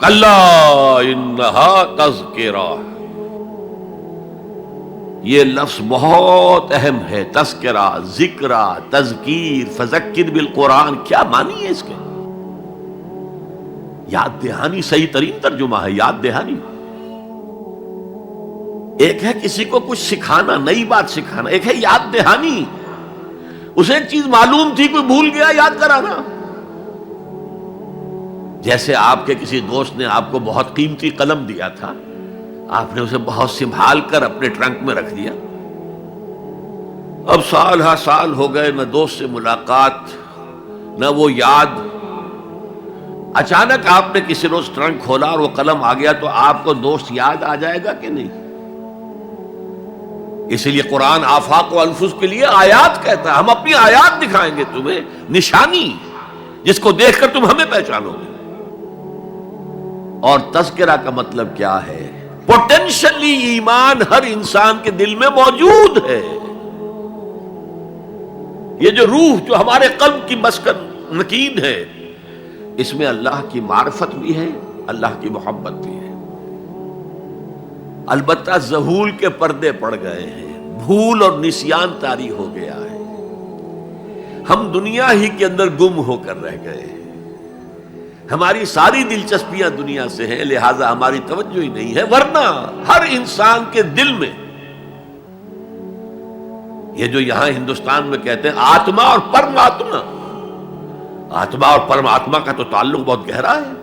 کلا انہا تذکرہ، یہ لفظ بہت اہم ہے. تذکرہ، ذکرہ، تذکیر، فذکر بالقرآن، کیا معنی ہے اس کے؟ یاد دہانی صحیح ترین ترجمہ ہے، یاد دہانی. ایک ہے کسی کو کچھ سکھانا، نئی بات سکھانا، ایک ہے یاد دہانی. اسے ایک چیز معلوم تھی، کوئی بھول گیا، یاد کرانا. جیسے آپ کے کسی دوست نے آپ کو بہت قیمتی قلم دیا تھا، آپ نے اسے بہت سنبھال کر اپنے ٹرنک میں رکھ دیا. اب سال ہا سال ہو گئے، نہ دوست سے ملاقات، نہ وہ یاد. اچانک آپ نے کسی روز ٹرنک کھولا اور وہ قلم آ گیا، تو آپ کو دوست یاد آ جائے گا کہ نہیں؟ اسی لیے قرآن آفاق و انفس کے لیے آیات کہتا ہے. ہم اپنی آیات دکھائیں گے تمہیں، نشانی جس کو دیکھ کر تم ہمیں پہچانو گے. اور تذکرہ کا مطلب کیا ہے؟ پوٹینشلی ایمان ہر انسان کے دل میں موجود ہے. یہ جو روح جو ہمارے قلب کی مسکن مکین ہے، اس میں اللہ کی معرفت بھی ہے، اللہ کی محبت بھی ہے. البتہ ذہول کے پردے پڑ گئے ہیں، بھول اور نسیان طاری ہو گیا ہے. ہم دنیا ہی کے اندر گم ہو کر رہ گئے ہیں. ہماری ساری دلچسپیاں دنیا سے ہیں، لہذا ہماری توجہ ہی نہیں ہے. ورنہ ہر انسان کے دل میں یہ جو یہاں ہندوستان میں کہتے ہیں آتما اور پرماتما، آتما اور پرماتما کا تو تعلق بہت گہرا ہے.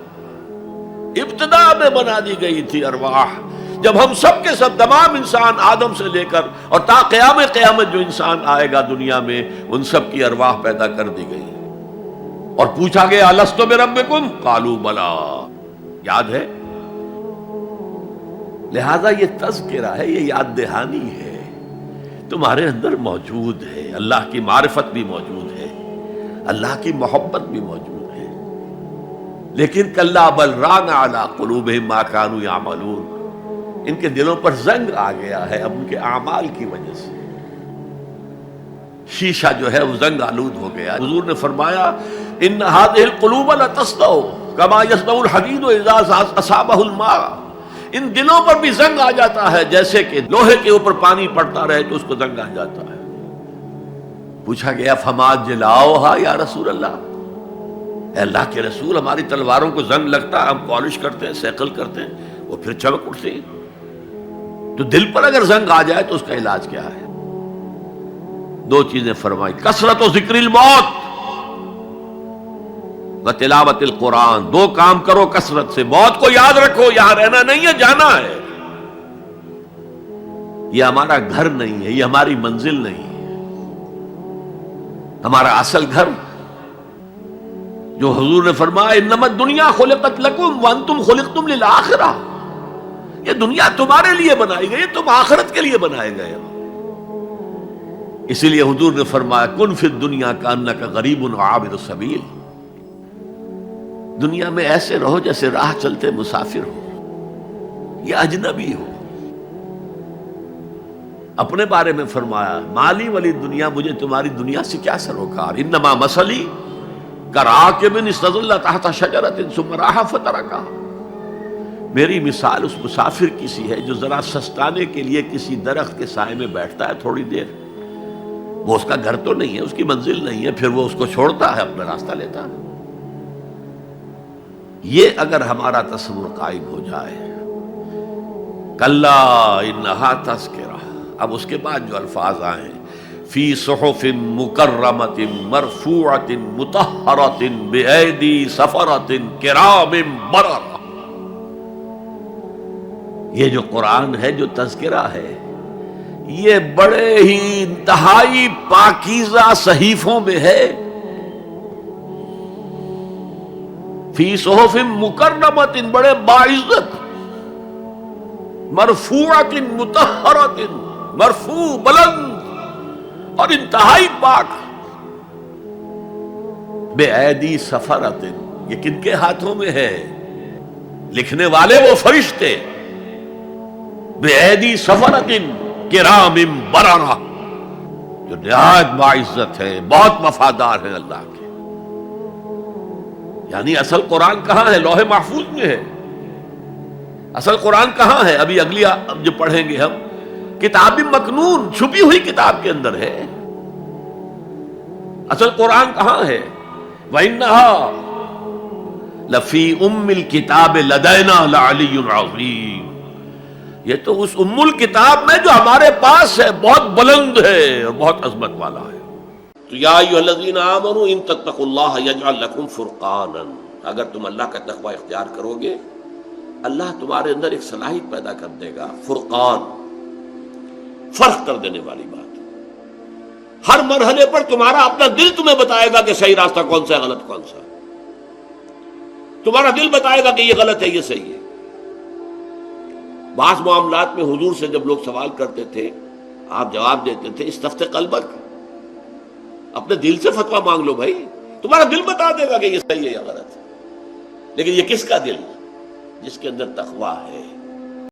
ابتدا میں بنا دی گئی تھی ارواح، جب ہم سب کے سب تمام انسان آدم سے لے کر اور تا قیامت جو انسان آئے گا دنیا میں، ان سب کی ارواح پیدا کر دی گئی. اور پوچھا گیا الست بربکم قالوا بلا، یاد ہے؟ لہذا یہ تذکرہ ہے، یہ یاد دہانی ہے، تمہارے اندر موجود ہے. اللہ کی معرفت بھی موجود ہے، اللہ کی محبت بھی موجود ہے. لیکن کلا بل ران علی قلوبہم ما کانوا یعملون، ان کے دلوں پر زنگ آ گیا ہے اب ان کے اعمال کی وجہ سے. شیشہ جو ہے وہ زنگ آلود ہو گیا. حضور نے فرمایا ان هذه القلوب لتصدع كما يصدع الحديد اذا اصابه الماء، ان دلوں پر بھی زنگ آ جاتا ہے جیسے کہ لوہے کے اوپر پانی پڑتا رہے تو اس کو زنگ آ جاتا ہے. پوچھا گیا فما جلاؤها یا رسول اللہ، اے اللہ کے رسول ہماری تلواروں کو زنگ لگتا ہے، ہم پالش کرتے ہیں، سیکل کرتے ہیں، وہ پھر چمک اٹھتی ہیں. تو دل پر اگر زنگ آ جائے تو اس کا علاج کیا ہے؟ دو چیزیں فرمائی، کثرت و ذکر الموت و تلاوت القرآن. دو کام کرو کثرت سے، موت کو یاد رکھو، یہاں رہنا نہیں ہے، جانا ہے. یہ ہمارا گھر نہیں ہے، یہ ہماری منزل نہیں ہے. ہمارا اصل گھر جو حضور نے فرمایا انما الدنیا خلقت لکم وانتم خلقتم للآخرہ، یہ دنیا تمہارے لیے بنائی گئی، تم آخرت کے لیے بنائے گئے ہو. اسی لیے حضور نے فرمایا کن فی الدنیا کانک غریب وعابر السبیل، دنیا میں ایسے رہو جیسے راہ چلتے مسافر ہو یا اجنبی ہو. اپنے بارے میں فرمایا مالی والی دنیا، مجھے تمہاری دنیا سے کیا سروکار، انما مثلی کراکب استظل تحت شجرۃ ثم راح فترکها، میری مثال اس مسافر کی سی ہے جو ذرا سستانے کے لیے کسی درخت کے سائے میں بیٹھتا ہے تھوڑی دیر. وہ اس کا گھر تو نہیں ہے، اس کی منزل نہیں ہے، پھر وہ اس کو چھوڑتا ہے، اپنا راستہ لیتا ہے. یہ اگر ہمارا تصور قائم ہو جائے، کلا انہا تذکرہ. اب اس کے بعد جو الفاظ آئے فی صحف مکرمۃ مرفوعۃ مطہرۃ بایدی سفرۃ کرام بررہ، یہ جو قرآن ہے، جو تذکرہ ہے، یہ بڑے ہی انتہائی پاکیزہ صحیفوں میں ہے. فی صحف مکرمۃ، بڑے باعزت، مرفوعۃ مطہرۃ، مرفوع بلند اور انتہائی پاک. بے ایدی سفرۃ، یہ کن کے ہاتھوں میں ہے؟ لکھنے والے وہ فرشتے. بے ایدی سفرۃ کرام بررہ، جو نہایت باعزت ہے، بہت وفادار ہیں اللہ کے. یعنی اصل قرآن کہاں ہے؟ لوح محفوظ میں ہے. اصل قرآن کہاں ہے؟ ابھی اگلی جو پڑھیں گے ہم، کتاب مکنون، چھپی ہوئی کتاب کے اندر ہے. اصل قرآن کہاں ہے؟ وَإِنَّهَا لَفِي أُمِّ الْكِتَابِ لَدَيْنَا لَعَلِيٌّ عَظِيمٌ. یہ تو اس ام الکتاب میں جو ہمارے پاس ہے، بہت بلند ہے اور بہت عظمت والا ہے. تو یا ایھا الذین آمنوا ان تتقوا اللہ یجعل لکم فرقانا، اگر تم اللہ کا تقوی اختیار کرو گے اللہ تمہارے اندر ایک صلاحیت پیدا کر دے گا. فرقان، فرق کر دینے والی بات. ہر مرحلے پر تمہارا اپنا دل تمہیں بتائے گا کہ صحیح راستہ کون سا ہے، غلط کون سا ہے. تمہارا دل بتائے گا کہ یہ غلط ہے، یہ صحیح ہے. بعض معاملات میں حضور سے جب لوگ سوال کرتے تھے آپ جواب دیتے تھے استفت قلبک، اپنے دل سے فتویٰ مانگ لو بھائی، تمہارا دل بتا دے گا کہ یہ صحیح ہے یا غلط ہے. لیکن یہ کس کا دل؟ جس کے اندر تقویٰ ہے.